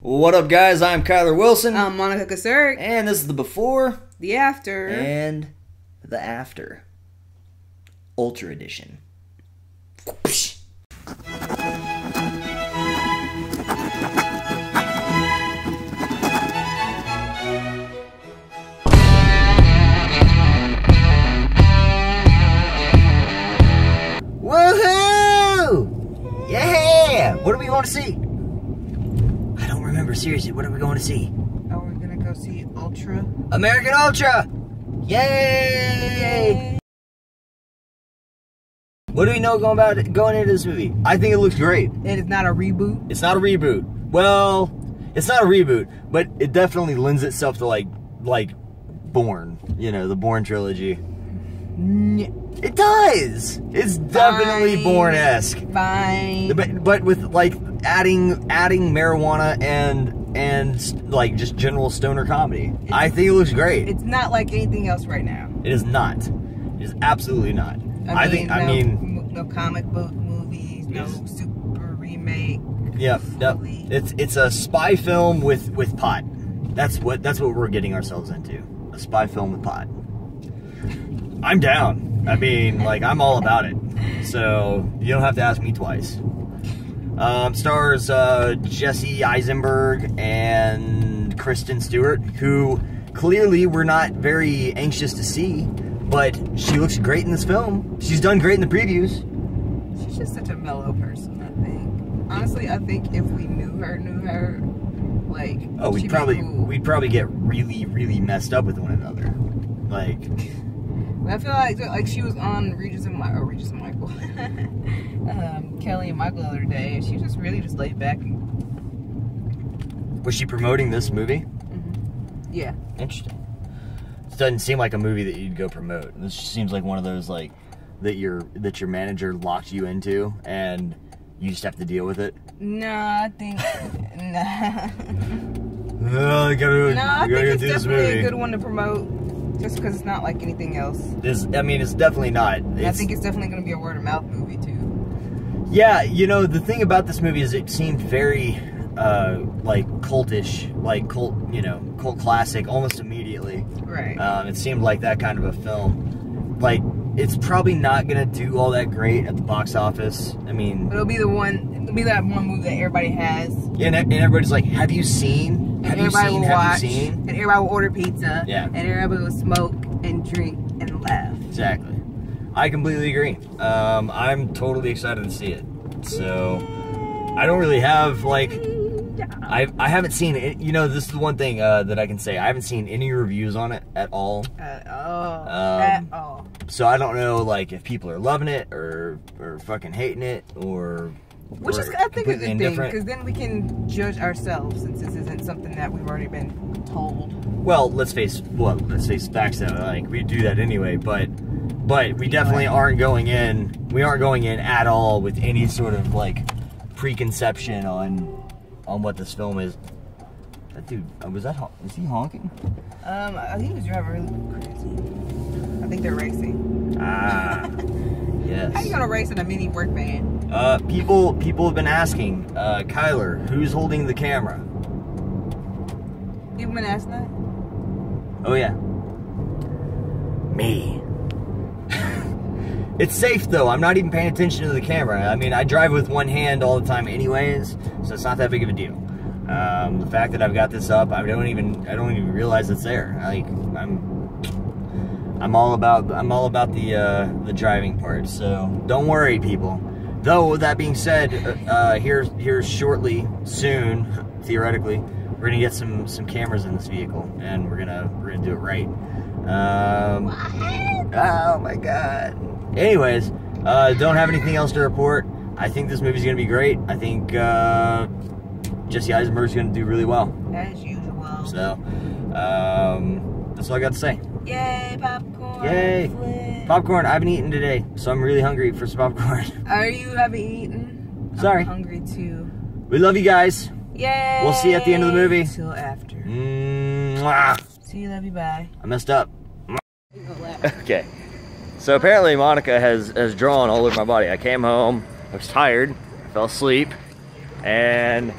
What up, guys? I'm Kyler Wilson. I'm Monica Kasurk. And this is the before, the after, and the after. Ultra Edition. Woohoo! Yeah! What are we going to see? I don't remember, seriously. What are we going to see? Oh, we're gonna go see Ultra. American Ultra! Yay! What do we know going into this movie? I think it looks great. It is not a reboot. It's not a reboot. Well, it's not a reboot, but it definitely lends itself to like Bourne. You know, the Bourne trilogy. It does. It's definitely Bourne-esque. Fine. But with like adding marijuana and like just general stoner comedy. I think it looks great. It's not like anything else right now. It is not. It is absolutely not. I mean, no comic book movies, no super remake. Yep. It's a spy film with pot. That's what we're getting ourselves into. A spy film with pot. I'm down. I mean, like, I'm all about it. So you don't have to ask me twice. Stars Jesse Eisenberg and Kristen Stewart, who clearly we're not very anxious to see, but she looks great in this film. She's done great in the previews. She's just such a mellow person, I think. Honestly, I think if we knew her, like, oh, we'd probably get really messed up with one another. Like, I feel like she was on Regis and Michael. Kelly and Michael the other day, and she was just really laid back. Was she promoting this movie? Mm-hmm. Yeah. Interesting. This doesn't seem like a movie that you'd go promote. This seems like one of those like that your manager locked you into, and you just have to deal with it. No, I think nah. No, I think it's definitely a good one to promote. Just because it's not like anything else. I mean, it's definitely not. I think it's definitely going to be a word-of-mouth movie, too. Yeah, you know, the thing about this movie is it seemed very, like, cultish. Like, cult classic almost immediately. Right. It seemed like that kind of a film. Like, it's probably not going to do all that great at the box office. I mean... But it'll be that one movie that everybody has. Yeah, and everybody's like, have you seen? And everybody will watch, and everybody will order pizza, and everybody will smoke and drink and laugh. Exactly. I completely agree. I'm totally excited to see it. So, I don't really have, like, I haven't seen it. You know, this is the one thing that I can say. I haven't seen any reviews on it at all. At all. So I don't know, like, if people are loving it or fucking hating it or... Which is, I think, a good thing, because then we can judge ourselves, since this isn't something that we've already been told. Well, let's face facts though. Like, we do that anyway, but we definitely aren't going in. We aren't going in at all with any sort of like preconception on what this film is. That dude, was he honking? I think he was driving really crazy. I think they're racing. Ah, yes. How you gonna race in a mini work van? People have been asking, Kyler, who's holding the camera? You've been asking that? Oh yeah. Me. It's safe though, I'm not even paying attention to the camera. I mean, I drive with one hand all the time anyways, so it's not that big of a deal. The fact that I've got this up, I don't even realize it's there. Like, I'm all about the driving part, so don't worry, people. Though, with that being said, here shortly, soon, theoretically, we're gonna get some cameras in this vehicle, and we're gonna do it right. Oh my god. Anyways, don't have anything else to report. I think this movie's gonna be great. I think Jesse Eisenberg's gonna do really well. As usual. So, that's all I got to say. Yay, popcorn. Yay. Flip. Popcorn, I haven't eaten today, so I'm really hungry for some popcorn. Haven't eaten? Sorry. I'm hungry too. We love you guys. Yay. We'll see you at the end of the movie. Till after. Mwah. See you, love you, bye. I messed up. Okay. So apparently Monica has drawn all over my body. I came home, I was tired, I fell asleep, and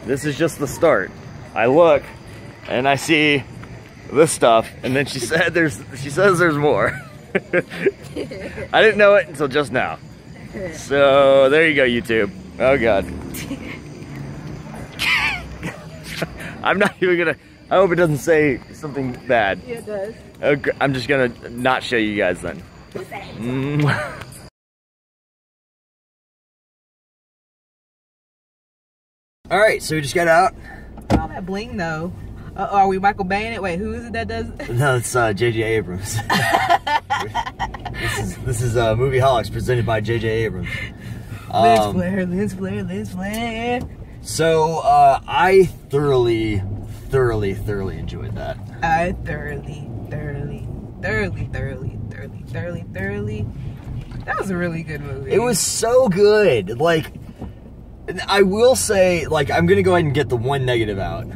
This is just the start. I look and I see this stuff, and then she said she says there's more. I didn't know it until just now. So there you go, YouTube. Oh God. I'm not even gonna, I hope it doesn't say something bad. Yeah, it does. Okay, I'm just gonna not show you guys then. All right, so we just got out. All that bling though. Are we Michael Baying it? Wait, who is it that does? No, it's J.J. Abrams. this is Movie Holics presented by J.J. Abrams. Lens flare. So I thoroughly enjoyed that. I thoroughly. That was a really good movie. It was so good. Like, I will say, like, I'm gonna go ahead and get the one negative out.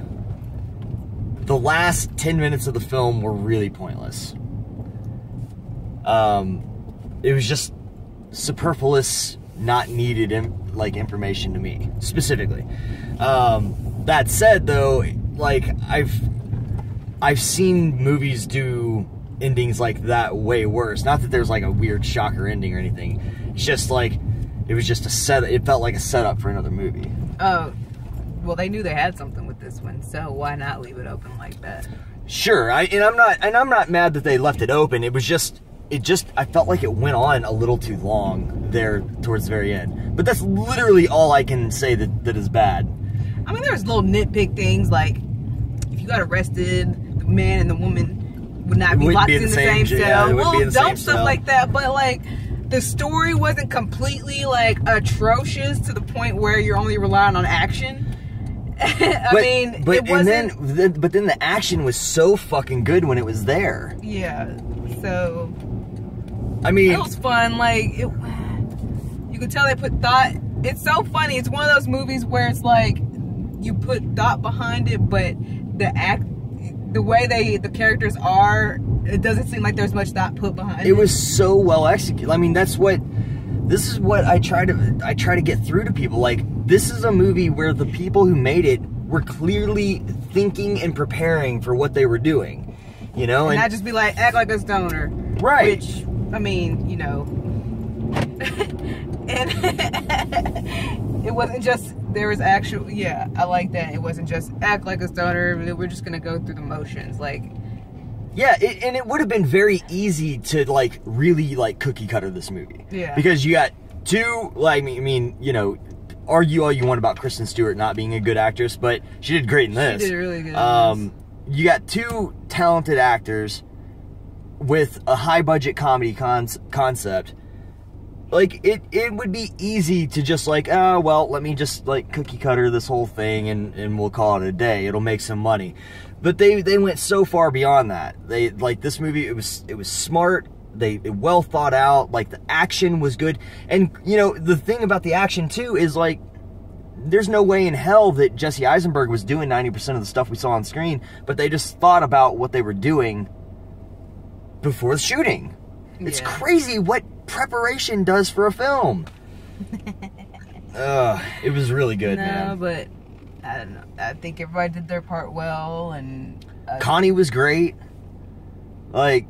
The last 10 minutes of the film were really pointless. It was just superfluous, not needed information to me, specifically. That said, though, like, I've seen movies do endings like that way worse. Not that there's like a weird shocker ending or anything. It's just like, it was just it felt like a setup for another movie. Oh, well, they knew they had something with this one, so why not leave it open like that? Sure, I'm not mad that they left it open. It just I felt like it went on a little too long there towards the very end. But that's literally all I can say that is bad. I mean, there's little nitpick things like if you got arrested, the man and the woman would not be locked in the same cell. Yeah, little dumb stuff like that, but like the story wasn't completely like atrocious to the point where you're only relying on action. But then the action was so fucking good when it was there. Yeah, so I mean, it was fun. Like you could tell they put thought. It's so funny. It's one of those movies where it's like you put thought behind it, but the way the characters are, it doesn't seem like there's much thought put behind it. It was so well executed. I mean, this is what I try to get through to people. Like, this is a movie where the people who made it were clearly thinking and preparing for what they were doing, you know, and not just be like, act like a stoner, right? Which, I mean, you know, and it wasn't just, there was actual, yeah, I like that. It wasn't just act like a stoner. We're just gonna go through the motions, like. Yeah, and it would have been very easy to, like, really, like, cookie cutter this movie. Yeah. Because you got two, like, I mean, you know, argue all you want about Kristen Stewart not being a good actress, but she did great in this. She did really good in this. You got two talented actors with a high-budget comedy concept. Like, it would be easy to just, like, oh, well, let me just, like, cookie cutter this whole thing and we'll call it a day. It'll make some money. But they went so far beyond that. They, like, this movie, it was smart. It well thought out. Like, the action was good. And, you know, the thing about the action, too, is, like, there's no way in hell that Jesse Eisenberg was doing 90% of the stuff we saw on screen, but they just thought about what they were doing before the shooting. Yeah. It's crazy what preparation does for a film. It was really good, man. But I don't know. I think everybody did their part well, and Connie was great. Like,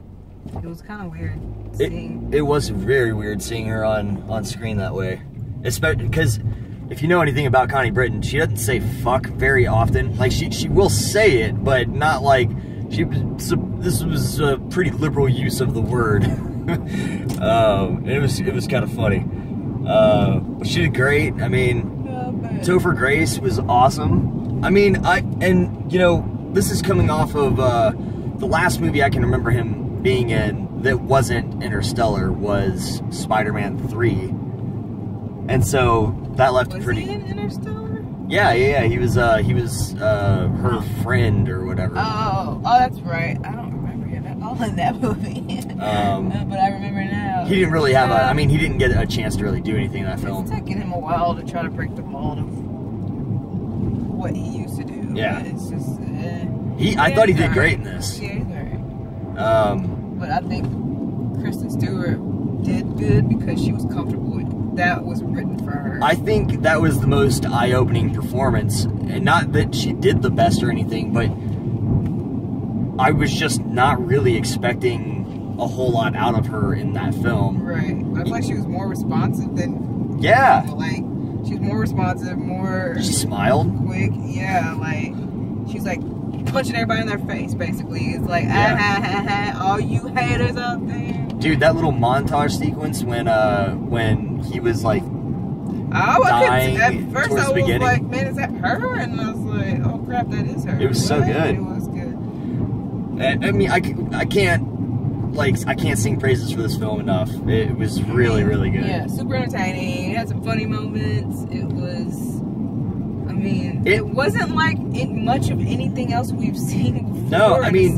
it was kind of weird seeing. It was very weird seeing her on screen that way, especially because if you know anything about Connie Britton, she doesn't say fuck very often. Like, she will say it, but not like this was a pretty liberal use of the word. It was kind of funny. She did great. I mean, Topher Grace was awesome. I mean, you know, this is coming off of the last movie I can remember him being in that wasn't Interstellar was Spider-Man 3, and so that left was pretty. He in Interstellar? Yeah. He was her friend or whatever. Oh, that's right. I don't remember him at all in that movie. But I remember now. He didn't really have I mean, he didn't get a chance to really do anything in that film. It's taking him a while to try to break the mold of what he used to do. Yeah. But it's just. I thought he did great in this. Yeah, he's alright. But I think Kristen Stewart did good because she was comfortable with that was written for her. I think that was the most eye-opening performance. And not that she did the best or anything, but I was just not really expecting a whole lot out of her in that film. Right. I feel like she was more responsive than... Yeah. Like, she was more responsive, more... She smiled. Quick. Yeah, like, she's like punching everybody in their face, basically. It's like, all you haters out there. Dude, that little montage sequence when he was like dying at first towards I the was beginning. like, man, is that her? And I was like, oh crap, that is her. It was so good. It was good. I mean, I can't sing praises for this film enough. It was really, really good. Yeah, super entertaining. It had some funny moments. It was, I mean, it wasn't like much of anything else we've seen before. No, I mean,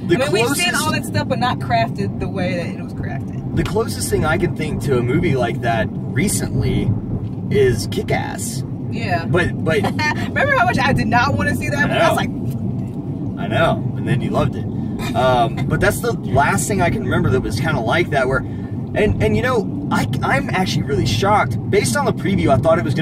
we've seen all that stuff, but not crafted the way that it was crafted. The closest thing I can think to a movie like that recently is Kick-Ass. Yeah. But remember how much I did not want to see that movie? I was like, I know, and then you loved it. But that's the last thing I can remember that was kind of like that. Where, and you know, I'm actually really shocked. Based on the preview, I thought there was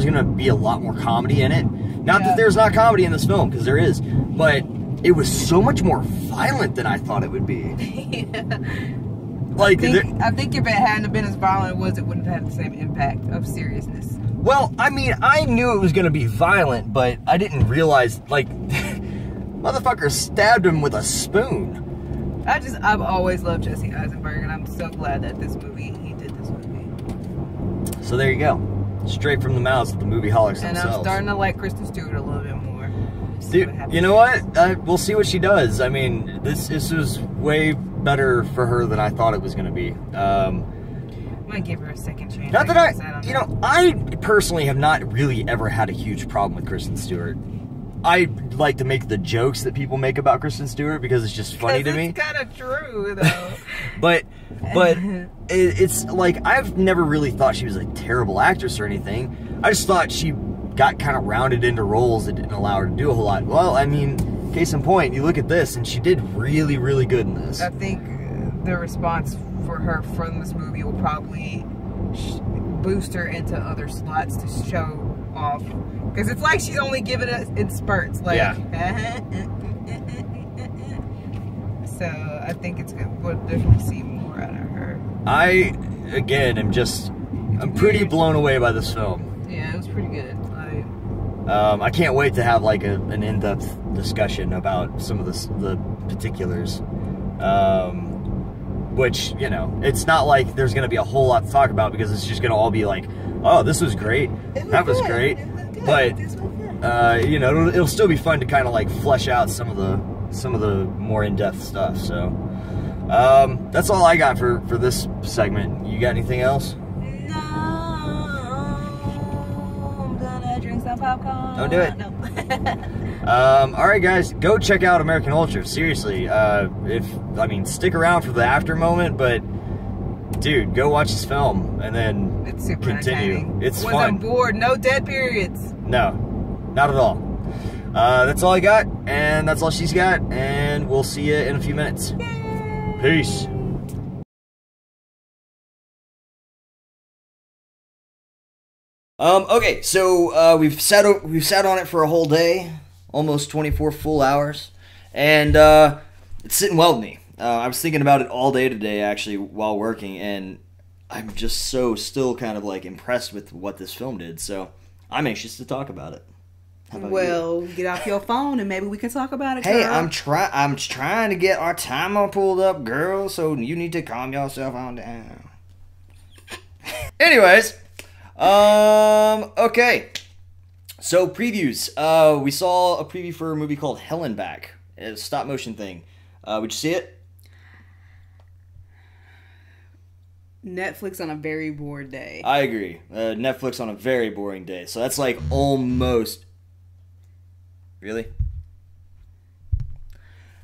gonna be a lot more comedy in it. Not that there's not comedy in this film, because there is, but it was so much more violent than I thought it would be. Yeah. Like, I think if it hadn't been as violent as it was, it wouldn't have had the same impact of seriousness. Well, I mean, I knew it was going to be violent, but I didn't realize, like, motherfucker stabbed him with a spoon. I've always loved Jesse Eisenberg, and I'm so glad that he did this movie. So there you go. Straight from the mouths of the movie Holics themselves. And I'm starting to like Kristen Stewart a little bit more. Dude, you know what? We'll see what she does. I mean, this was way better for her than I thought it was going to be. I might give her a second chance. Not that I personally have not really ever had a huge problem with Kristen Stewart. I like to make the jokes that people make about Kristen Stewart because it's just funny to me. It's kind of true, though. but it's like, I've never really thought she was a terrible actress or anything. I just thought she got kind of rounded into roles that didn't allow her to do a whole lot. Well, I mean, case in point, you look at this, and she did really, really good in this. I think the response for her from this movie will probably boost her into other slots to show off. Because it's like she's only giving it in spurts. Like, yeah. So I think it's good. We'll definitely see more out of her. Again, I'm pretty blown away by this film. Yeah, it was pretty good. I can't wait to have like an in-depth discussion about some of the particulars. Which, you know, it's not like there's going to be a whole lot to talk about because it's just going to all be like, oh, this was great. That was great. But, you know, it'll still be fun to kind of like flesh out some of the more in-depth stuff. So, that's all I got for this segment. You got anything else? Popcorn. Don't do it. No. Alright guys, go check out American Ultra. Seriously. Stick around for the after moment, but dude, go watch this film and then it's super continue. It's fun. Wasn't bored, no dead periods. No, not at all. That's all I got, and that's all she's got, and we'll see you in a few minutes. Yay. Peace. Okay, so we've sat on it for a whole day, almost 24 full hours, and it's sitting well with me. I was thinking about it all day today, actually, while working, and I'm just still kind of like impressed with what this film did. So I'm anxious to talk about it. Well, get off your phone and maybe we can talk about it. Hey, girl. I'm trying to get our timer pulled up, girl. So you need to calm yourself on down. Anyways. Okay. So, previews. We saw a preview for a movie called Hell and Back. It's a stop motion thing. Would you see it? Netflix on a very bored day. I agree. Netflix on a very boring day. So that's like almost... Really?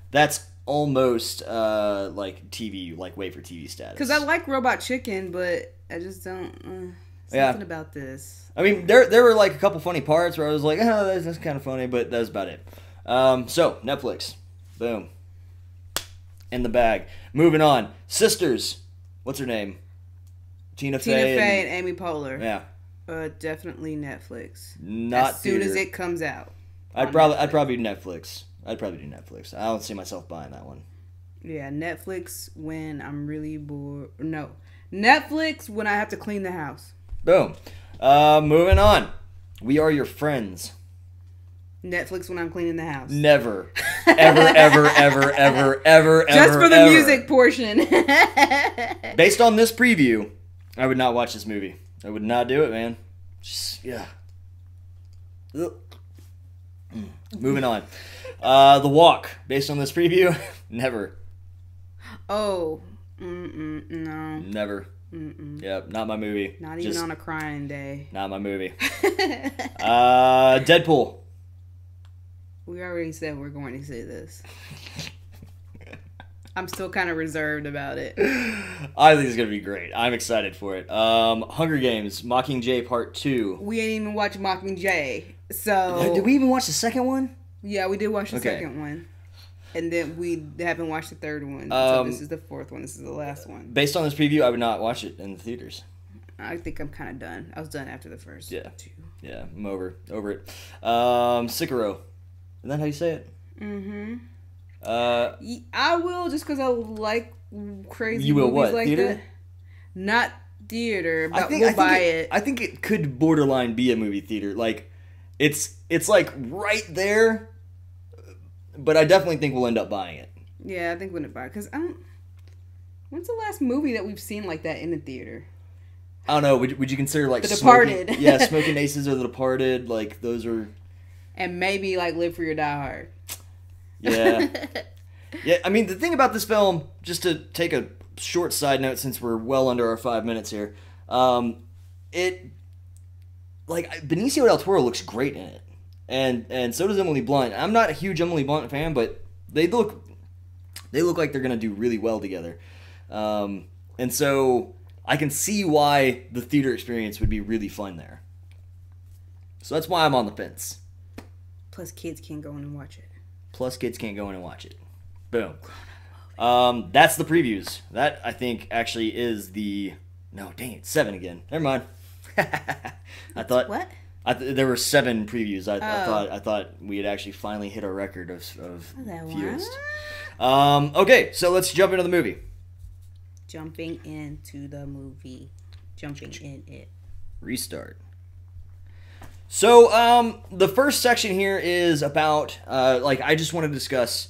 That's almost, like TV, like wait for TV status. Because I like Robot Chicken, but I just don't... Something about this. I mean, there were like a couple funny parts where I was like, oh, that's kind of funny, but that's about it. So, Netflix. Boom. In the bag. Moving on. Sisters. What's her name? Tina Fey and Amy Poehler. Yeah. Definitely Netflix. Not as soon theater. as it comes out. I'd probably do Netflix. I don't see myself buying that one. Yeah, Netflix when I'm really bored. No, Netflix when I have to clean the house. Boom. Moving on. We Are Your Friends. Netflix when I'm cleaning the house. Never. Ever. Just for the music portion. Based on this preview, I would not watch this movie. I would not do it, man. Just, yeah. Moving on. The Walk. Based on this preview, never. Oh. No. Never. Yep, not my movie. Not even on a crying day. Not my movie. Deadpool. We already said we're going to see this. I'm still kind of reserved about it. I think it's going to be great. I'm excited for it. Hunger Games, Mockingjay Part 2. We ain't even watched Mockingjay. So did we even watch the second one? Yeah, we did watch the second one. And then we haven't watched the third one. So this is the fourth one. This is the last one. Based on this preview, I would not watch it in the theaters. I think I'm kind of done. I was done after the first two. Yeah, I'm over it. Sekiro. Isn't that how you say it? Mm-hmm. I will, just because I like crazy movies what, like theater? That. Not theater, but we'll buy it. I think it could borderline be a movie theater. Like, it's like right there, but I definitely think we'll end up buying it. Yeah, I think we'll end up buying it. Because when's the last movie that we've seen like that in the theater? I don't know. Would you consider like The Departed? Smoking Aces or The Departed. Like, those are... And maybe like Live Free or Die Hard. Yeah. Yeah, I mean, the thing about this film, just to take a short side note since we're well under our 5 minutes here, Benicio del Toro looks great in it. And so does Emily Blunt. I'm not a huge Emily Blunt fan, but they look like they're going to do really well together. And so I can see why the theater experience would be really fun there. So that's why I'm on the fence. Plus, kids can't go in and watch it. Boom. That's the previews. That, I think, actually is the... No, dang it. 7 again. Never mind. I thought... What? There were 7 previews. I thought we had actually finally hit our record of fewest. Okay, so let's jump into the movie. Jumping in it. Restart. So, the first section here is about, I just want to discuss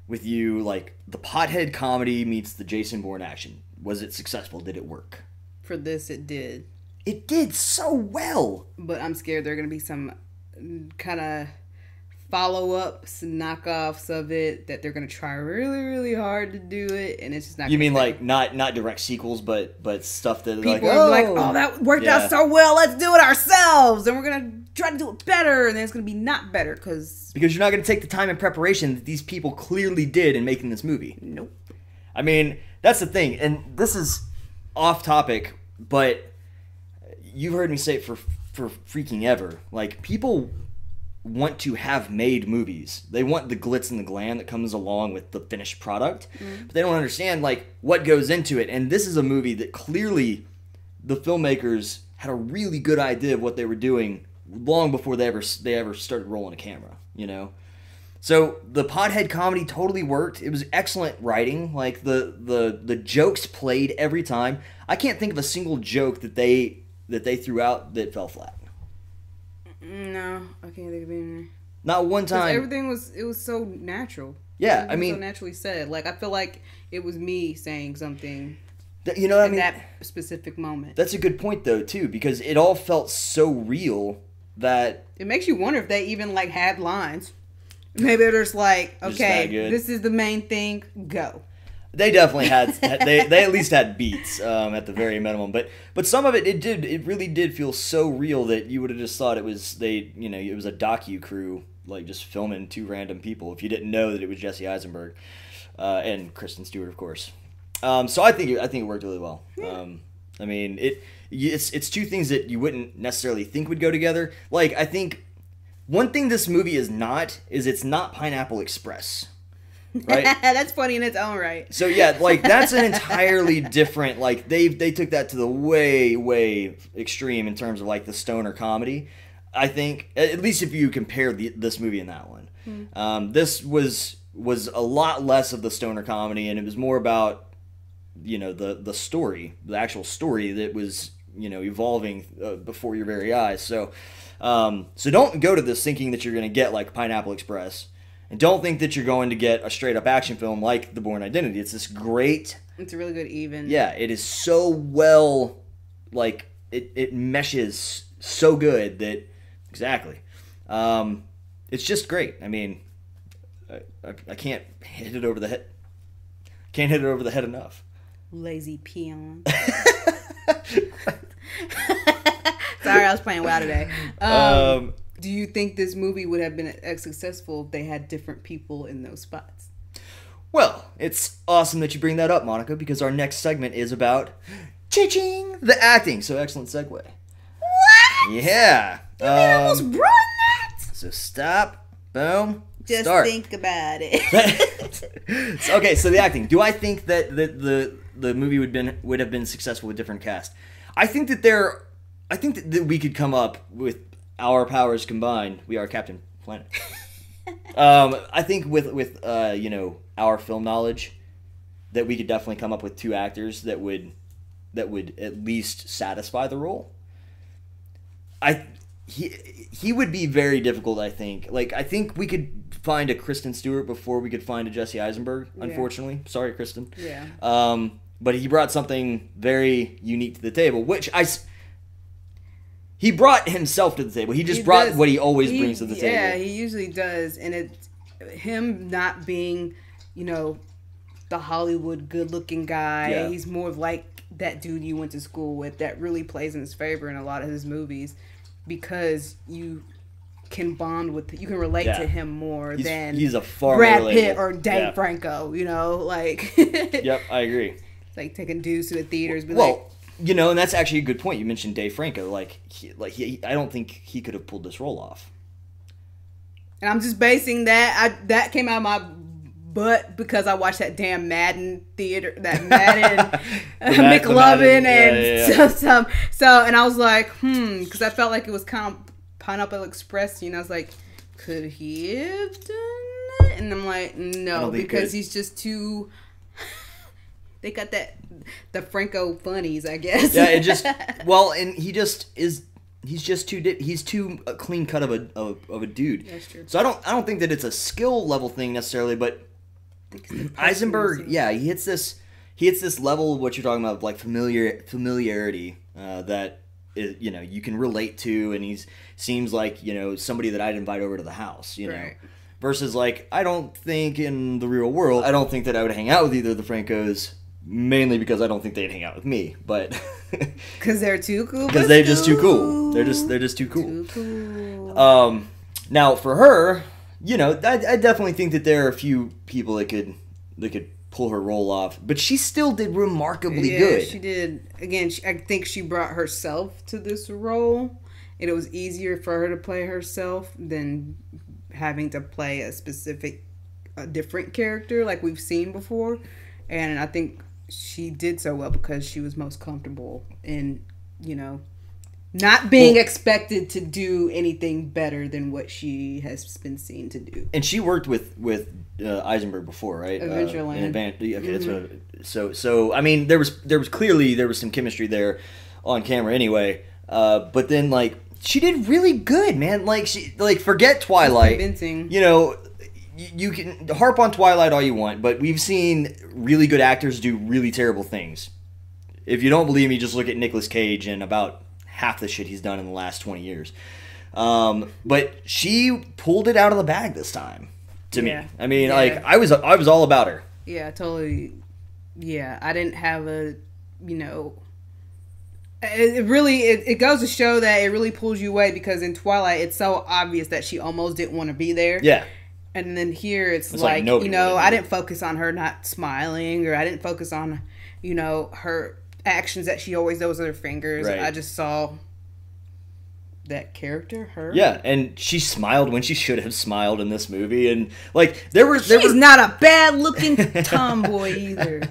with you, the pothead comedy meets the Jason Bourne action. Was it successful? Did it work? For this, it did. It did so well. But I'm scared there are going to be some kind of follow-ups, knockoffs of it, that they're going to try really, really hard to do it, and it's just not. You mean not direct sequels, but stuff that people are like, oh, that worked out so well, let's do it ourselves, and we're going to try to do it better, and then it's going to be not better because you're not going to take the time and preparation that these people clearly did in making this movie. Nope. I mean, that's the thing, and this is off topic, but you've heard me say it for freaking ever. People want to have made movies. They want the glitz and the glam that comes along with the finished product, but they don't understand what goes into it. And this is a movie that clearly the filmmakers had a really good idea of what they were doing long before they ever started rolling a camera, So the pothead comedy totally worked. It was excellent writing. The jokes played every time. I can't think of a single joke that they threw out that fell flat. No, I can't think of anything. Not one time. Everything was so natural. Yeah, I mean, so naturally said. I feel like it was me saying something. You know what I mean? In that specific moment. That's a good point though too, because it all felt so real that it makes you wonder if they even had lines. Maybe they're just okay, this is the main thing. Go. They definitely had. they at least had beats at the very minimum, but some of it really did feel so real that you would have just thought it was it was a docu crew just filming 2 random people if you didn't know that it was Jesse Eisenberg and Kristen Stewart, of course. So I think it worked really well. Yeah. I mean it's 2 things that you wouldn't necessarily think would go together. I think one thing this movie is not Pineapple Express. right? That's funny in its own right. So yeah, like that's an entirely different. Like they took that to the way extreme in terms of like the stoner comedy. I think at least if you compare this movie and that one, this was a lot less of the stoner comedy, and it was more about the story, the actual story that was evolving before your very eyes. So don't go to this thinking that you're going to get like Pineapple Express, and don't think that you're going to get a straight up action film like The Bourne Identity. It's this great. It's a really good even. Yeah, it is so well, like it meshes so good that exactly. It's just great. I mean, I can't hit it over the head. Can't hit it over the head enough. Lazy peon. Sorry, I was playing WoW today. Do you think this movie would have been as successful if they had different people in those spots? Well, it's awesome that you bring that up, Monica, because our next segment is about ching the acting. So excellent segue. What? Yeah. You almost ruined that. So stop. Boom. Just start. Think about it. Okay, so the acting. Do I think that the movie would have been successful with different cast? I think that we could come up with our powers combined. We are Captain Planet. I think with our film knowledge, that we could definitely come up with two actors that would at least satisfy the role. He would be very difficult, I think. Like, I think we could find a Kristen Stewart before we could find a Jesse Eisenberg, unfortunately. Yeah. Sorry, Kristen. Yeah. But he brought something very unique to the table, which he brought himself to the table. He just brought what he always brings to the table. Yeah, he usually does. And it's him not being, the Hollywood good-looking guy. Yeah. He's more of like that dude you went to school with that really plays in his favor in a lot of his movies because you can bond with, you can relate to him more than he's a far Brad more Pitt or Dave Franco, like. Yep, I agree. Like taking dudes to the theaters. And that's actually a good point. You mentioned Dave Franco. I don't think he could have pulled this role off. And I'm just basing that came out of my butt because I watched that damn Madden theater, that Madden McLovin and so, and I was like, because I felt like it was kind of Pineapple Express. I was like, could he have done it? And I'm like, no, because he's just too. They got the Franco funnies, I guess. Yeah, and he's too clean cut of a dude. That's true. So I don't think that it's a skill level thing necessarily, but Eisenberg, he hits this level of what you're talking about, like familiarity that is, you can relate to, and he seems like somebody that I'd invite over to the house, know. Versus like, I don't think in the real world, I don't think that I would hang out with either of the Francos. Mainly because I don't think they'd hang out with me, but because they're too cool. Because they're just too cool. They're just too cool. Too cool. Now for her, I definitely think that there are a few people that could pull her role off, but she still did remarkably good. She did. Again, I think she brought herself to this role, and it was easier for her to play herself than having to play a different character like we've seen before, and I think she did so well because she was most comfortable in, not being expected to do anything better than what she has been seen to do. And she worked with Eisenberg before, right? Adventureland. Okay, that's what. So I mean, there was clearly some chemistry there on camera anyway. But then she did really good, man. Forget Twilight. Convincing. You can harp on Twilight all you want, but we've seen really good actors do really terrible things. If you don't believe me, just look at Nicolas Cage and about half the shit he's done in the last 20 years. But she pulled it out of the bag this time, to me. I mean, I was all about her. Yeah, totally. Yeah, I didn't have it goes to show that it really pulls you away because in Twilight, it's so obvious that she almost didn't want to be there. Yeah. And then here it's like I didn't focus on her not smiling, or I didn't focus on, her actions that she always does with her fingers. Right. I just saw that character, her. Yeah, and she smiled when she should have smiled in this movie, and like she's not a bad looking tomboy either.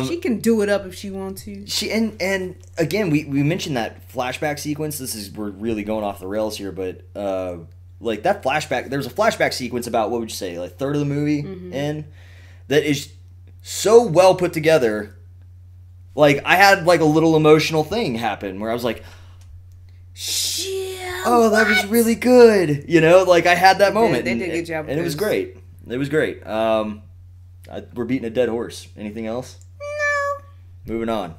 She can do it up if she wants to. She and again we mentioned that flashback sequence. We're really going off the rails here, but like that flashback, there's a flashback sequence about, what would you say, like third of the movie in, that is so well put together. Like I had like a little emotional thing happen where I was like, oh, that was really good. You know, like I had that moment. They did a good job. And it was great. It was great. We're beating a dead horse. Anything else? No. Moving on.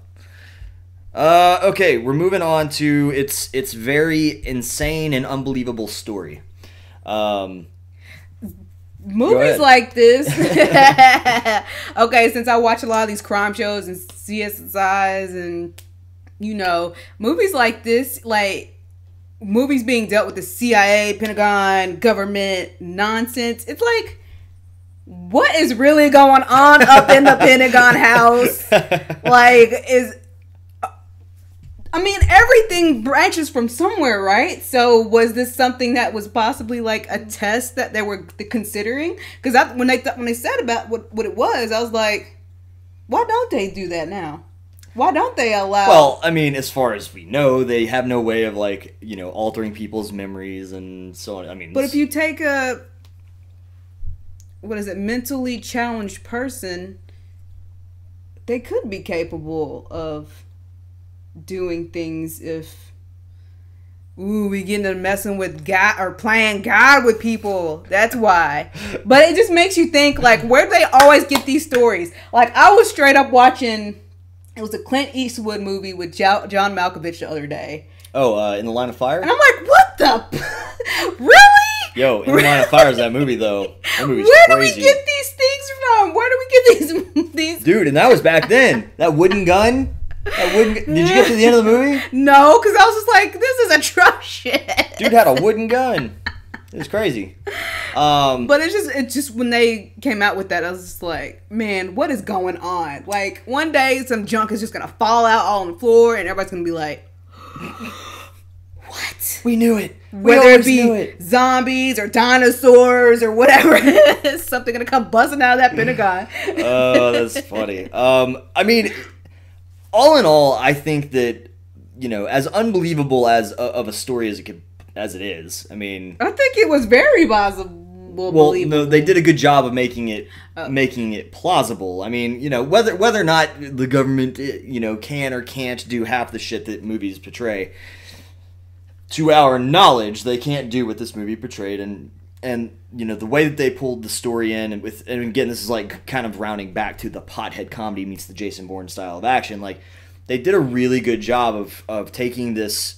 Okay, we're moving on to its very insane and unbelievable story. Movies like this. Okay, since I watch a lot of these crime shows and CSIs and, you know, movies like this, like movies being dealt with the CIA, Pentagon, government nonsense. It's like, what is really going on up in the Pentagon house? Like, I mean, everything branches from somewhere, right? So was this something that was possibly like a test that they were considering? Because when they said about what it was, I was like, why don't they do that now? Why don't they allow... Well, I mean, as far as we know, they have no way of, like, you know, altering people's memories and so on. I mean... But if you take a... What is it? Mentally challenged person, they could be capable of doing things if... Ooh, we getting to messing with God or playing God with people. That's why. But it just makes you think, like, where do they always get these stories? Like, I was straight up watching... It was a Clint Eastwood movie with John Malkovich the other day. Oh, In the Line of Fire? And I'm like, what the... Really? Yo, In the Line of Fire is that movie, though. That movie's Where crazy. do we get these things from? Where do we get these... Dude, and that was back then. That wooden gun? Did you get to the end of the movie? No, because I was just like, this is atrocious. Dude had a wooden gun. It was crazy. But it's just when they came out with that, I was just like, man, what is going on? Like, one day some junk is just gonna fall out all on the floor, and everybody's gonna be like, what? We knew it. Whether it be zombies or dinosaurs or whatever, something gonna come buzzing out of that Pentagon. Oh, that's funny. I mean, all in all, I think that, you know, as unbelievable as of a story as it is, I mean, I think it was very plausible. Well, no, they did a good job of making it plausible. I mean, you know, whether or not the government, you know, can or can't do half the shit that movies portray, to our knowledge, they can't do what this movie portrayed, and you know, the way that they pulled the story in, and again, this is like kind of rounding back to the pothead comedy meets the Jason Bourne style of action. Like, they did a really good job of taking this.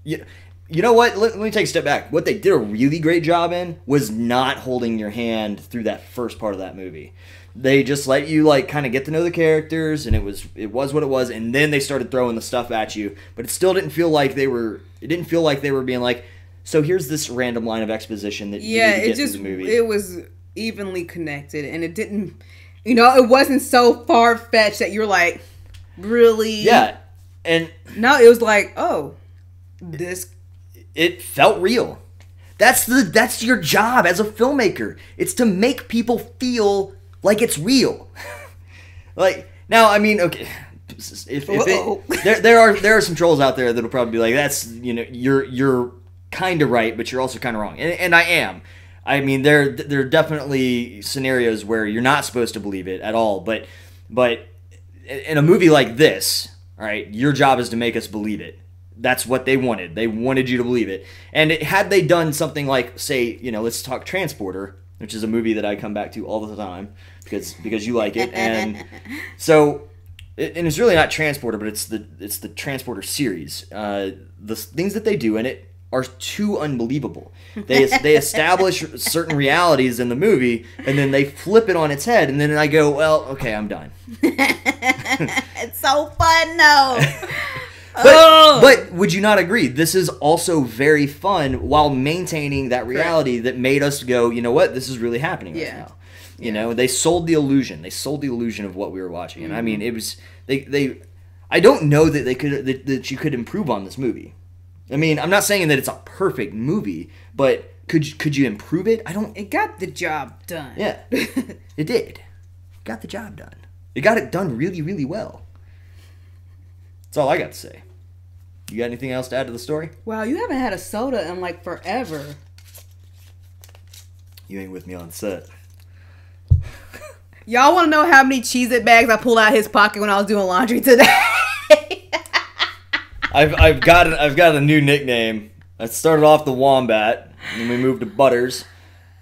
You know what? Let me take a step back. What they did a really great job in was not holding your hand through that first part of that movie. They just let you, like, kind of get to know the characters, and it was what it was, and then they started throwing the stuff at you. But it still didn't feel like they were. It didn't feel like they were being like, so here's this random line of exposition that you need to get through the movie. It was evenly connected, and it didn't. You know, it wasn't so far fetched that you're like, really? Yeah, and no, it was like, oh, this. It felt real. That's your job as a filmmaker. It's to make people feel like it's real. Like, now, I mean, okay, there are some trolls out there that'll probably be like, that's, you know, you're kind of right, but you're also kind of wrong, and I am. I mean, there are definitely scenarios where you're not supposed to believe it at all, but in a movie like this, all right, your job is to make us believe it. That's what they wanted. They wanted you to believe it. And had they done something like, say, you know, let's talk Transporter, which is a movie that I come back to all the time because you like it, and so and it's really not Transporter, but it's the Transporter series. The things that they do in it are too unbelievable. They establish certain realities in the movie, and then they flip it on its head, and then I go, well, okay, I'm done. It's so fun, though. But would you not agree? This is also very fun while maintaining that reality that made us go, you know what? This is really happening right now. You know, they sold the illusion. They sold the illusion of what we were watching. And I mean, it was they I don't know that they could that you could improve on this movie. I mean, I'm not saying that it's a perfect movie, but could you improve it? It got the job done. Yeah, it did. Got the job done. It got it done really, really well. That's all I got to say. You got anything else to add to the story? Wow, you haven't had a soda in like forever. You ain't with me on set. Y'all want to know how many Cheez-It bags I pulled out his pocket when I was doing laundry today? I've got a new nickname. I started off the Wombat, and then we moved to Butters,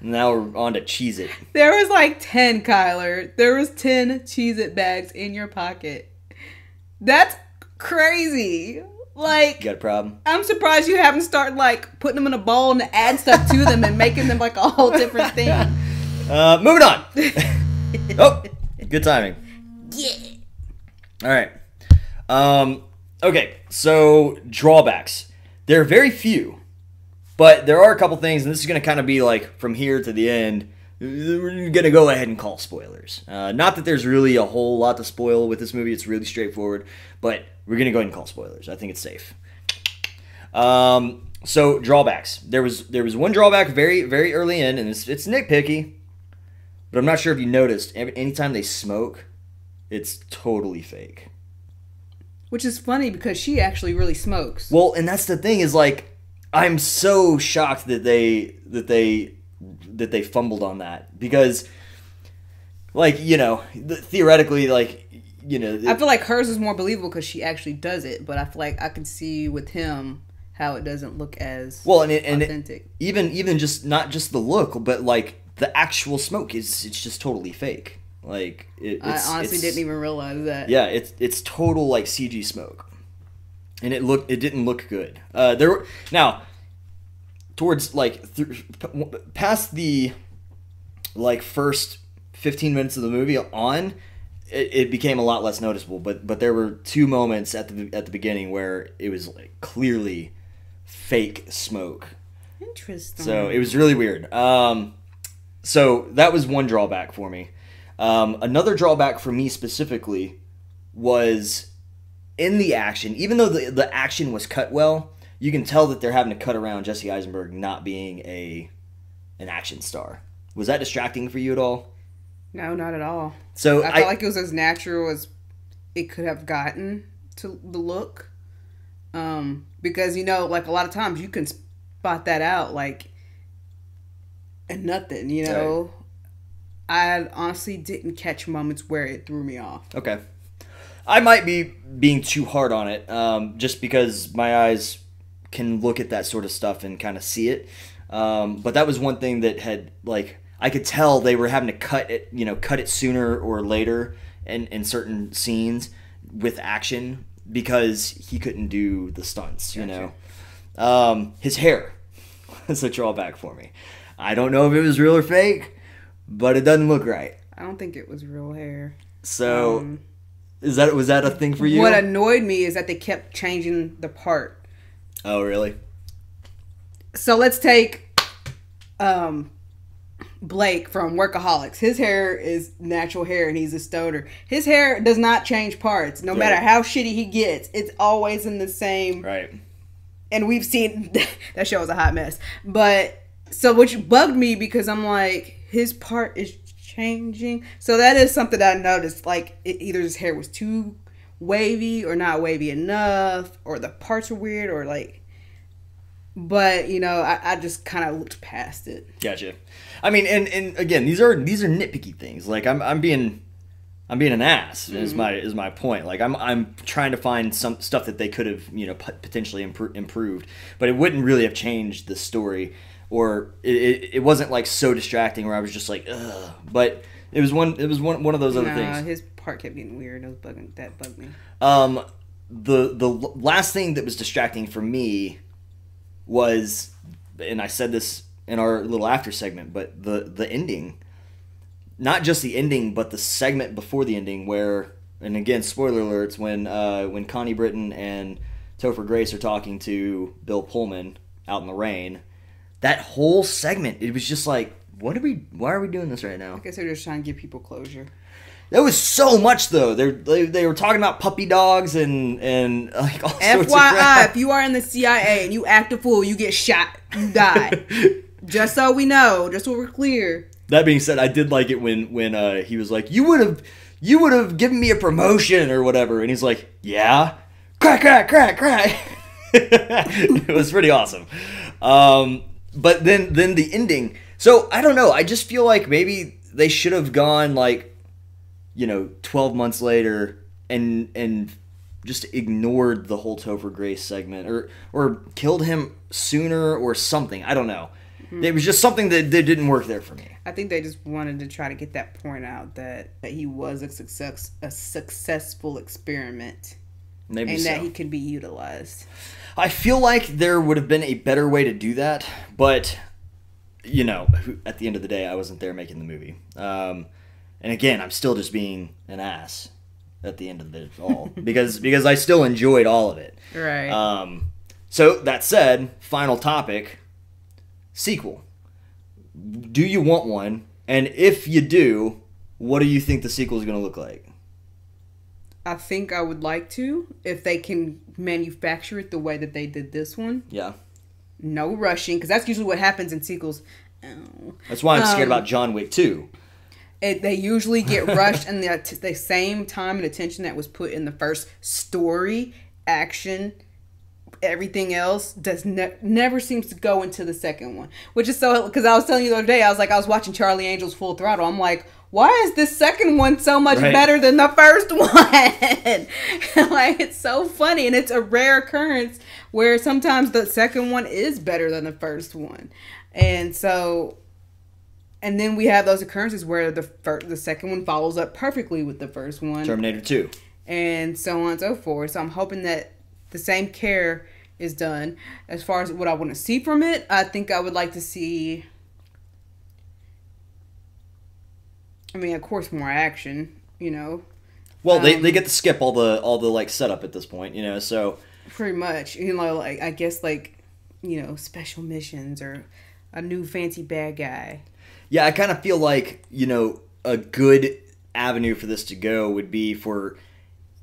and now we're on to Cheez-It. There was like 10, Kyler. There was 10 Cheez-It bags in your pocket. That's crazy. Like, You got a problem? I'm surprised you haven't started like putting them in a bowl and add stuff to them and making them like a whole different thing. Moving on. Oh, good timing. Yeah. All right. Okay, so drawbacks. There are very few, but there are a couple things, and this is going to kind of be like from here to the end. We're going to go ahead and call spoilers. Not that there's really a whole lot to spoil with this movie. It's really straightforward, but we're going to go ahead and call spoilers. I think it's safe. So drawbacks. There was one drawback very, very early in, and it's nitpicky, but I'm not sure if you noticed. Anytime they smoke, it's totally fake. Which is funny because she actually really smokes. Well, and that's the thing is like, I'm so shocked that they fumbled on that because, like, you know, theoretically, like, you know, I feel like hers is more believable because she actually does it, but I feel like I can see with him how it doesn't look as authentic. Even just not just the look, but like the actual smoke it's just totally fake. Like I honestly didn't even realize that. Yeah, it's total like CG smoke, and it didn't look good. Now towards like past the like first 15 minutes of the movie on, it became a lot less noticeable. But there were two moments at the beginning where it was like clearly fake smoke. Interesting. So it was really weird. So that was one drawback for me. Another drawback for me specifically was in the action. Even though the action was cut well, you can tell that they're having to cut around Jesse Eisenberg not being an action star. Was that distracting for you at all? No, not at all. So I felt like it was as natural as it could have gotten to the look. Because, you know, like a lot of times you can spot that out like and nothing, you know. Right. I honestly didn't catch moments where it threw me off. Okay. I might be being too hard on it, just because my eyes can look at that sort of stuff and kind of see it. But that was one thing that had, like, I could tell they were having to cut it sooner or later in certain scenes with action because he couldn't do the stunts, you know. His hair is a drawback for me. I don't know if it was real or fake, but it doesn't look right. I don't think it was real hair. So, was that a thing for you? What annoyed me is that they kept changing the part. Oh, really? So let's take Blake from Workaholics. His hair is natural hair and he's a stoner. His hair does not change parts. No matter how shitty he gets, it's always in the same. Right. And we've seen, that show was a hot mess. But, so which bugged me because I'm like, his part is changing. So that is something that I noticed. Like, either his hair was too wavy or not wavy enough, or the parts were weird, or like. But, you know, I just kind of looked past it. Gotcha. I mean, and again, these are nitpicky things. Like, I'm being an ass. Is my point. Like, I'm trying to find some stuff that they could have, you know, potentially improved, but it wouldn't really have changed the story. Or it wasn't like so distracting where I was just like, ugh. But it was one of those other things. His part kept getting weird. That bugged me. The last thing that was distracting for me was, and I said this in our little after segment, but the ending. Not just the ending, but the segment before the ending where, and again, spoiler alerts, when Connie Britton and Topher Grace are talking to Bill Pullman out in the rain. That whole segment, it was just like, why are we doing this right now? I guess they're just trying to give people closure. That was so much, though. They were talking about puppy dogs and like all sorts of crap. FYI, if you are in the CIA and you act a fool, you get shot. You die. Just so we know. Just so we're clear. That being said, I did like it when he was like, you would have given me a promotion or whatever. And he's like, yeah? Crack, crack, crack, crack. It was pretty awesome. But then the ending. So, I don't know. I just feel like maybe they should have gone, like, 12 months later and just ignored the whole Topher Grace segment or killed him sooner or something. I don't know. Mm-hmm. It was just something that didn't work there for me. I think they just wanted to try to get that point out that he was a successful experiment. Maybe and so. That he could be utilized. I feel like there would have been a better way to do that, but, at the end of the day, I wasn't there making the movie. And again, I'm still just being an ass at the end of it all because I still enjoyed all of it. Right. So, that said, final topic, sequel. Do you want one? And if you do, what do you think the sequel is going to look like? I think I would like to, if they can manufacture it the way that they did this one. Yeah. No rushing, because that's usually what happens in sequels. Oh. That's why I'm scared about John Wick 2. They usually get rushed, and the same time and attention that was put in the first story, action, everything else never seems to go into the second one. Which is so, because I was telling you the other day, I was watching Charlie Angel's Full Throttle. I'm like, why is this second one so much better than the first one? Like, it's so funny, and it's a rare occurrence where sometimes the second one is better than the first one. And so, and then we have those occurrences where the second one follows up perfectly with the first one. Terminator 2. And so on and so forth. So I'm hoping that the same care is done. As far as what I want to see from it, I think I would like to see, of course, more action, Well, they get to skip all the like setup at this point, so pretty much, like, I guess, like, special missions or a new fancy bad guy. Yeah, I kind of feel like, a good avenue for this to go would be for,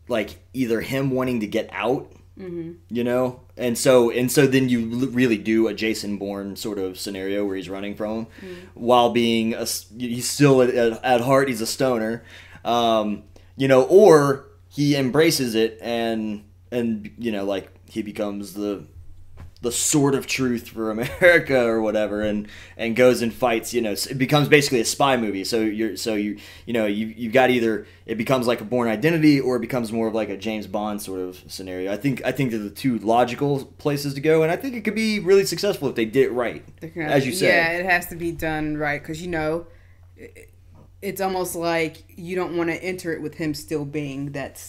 like, either him wanting to get out, and so then you really do a Jason Bourne sort of scenario where he's running from him, while being he's still at heart he's a stoner, or he embraces it and like he becomes the sword of truth for America or whatever, and goes and fights. It becomes basically a spy movie. So you've got either it becomes like a Bourne Identity or it becomes more of like a James Bond sort of scenario. I think they're the two logical places to go, and I think it could be really successful if they did it right, as you said. Yeah, it has to be done right because it's almost like you don't want to enter it with him still being that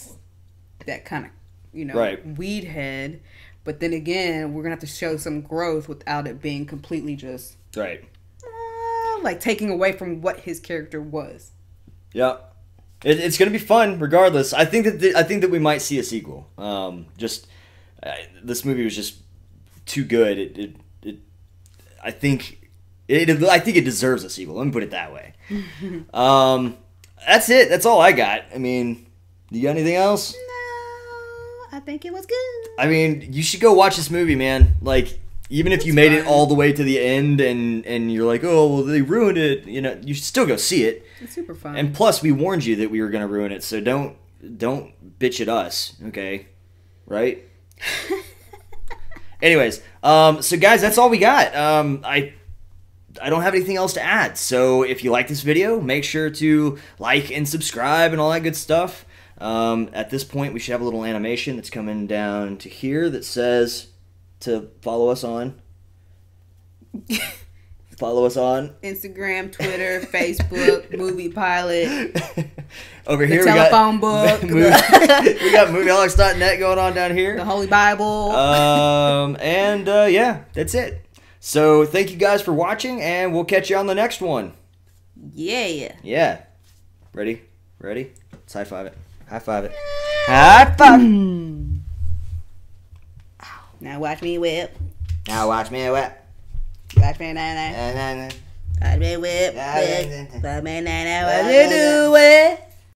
kind of right. weed head. But then again, we're going to have to show some growth without it being completely just right, like taking away from what his character was. Yeah, it's going to be fun regardless. I think that we might see a sequel. This movie was just too good. I think it deserves a sequel. Let me put it that way. That's it. That's all I got. You got anything else? I think it was good. You should go watch this movie, man. Like, even if you made it all the way to the end and you're like, oh, well, they ruined it, you should still go see it. It's super fun. And plus, we warned you that we were going to ruin it, so don't bitch at us, okay? Right? Anyways, so guys, that's all we got. I don't have anything else to add. So if you like this video, make sure to like and subscribe and all that good stuff. At this point, we should have a little animation that's coming down to here that says to follow us on. Follow us on Instagram, Twitter, Facebook, Movie Pilot. Over here, the telephone book. we got movieholics.net going on down here. The Holy Bible. Yeah, that's it. So thank you guys for watching, and we'll catch you on the next one. Yeah. Yeah. Ready? Let's high five it. High five it. High five. Now watch me whip. Watch me whip. Watch me whip. Watch me whip. Watch me do it.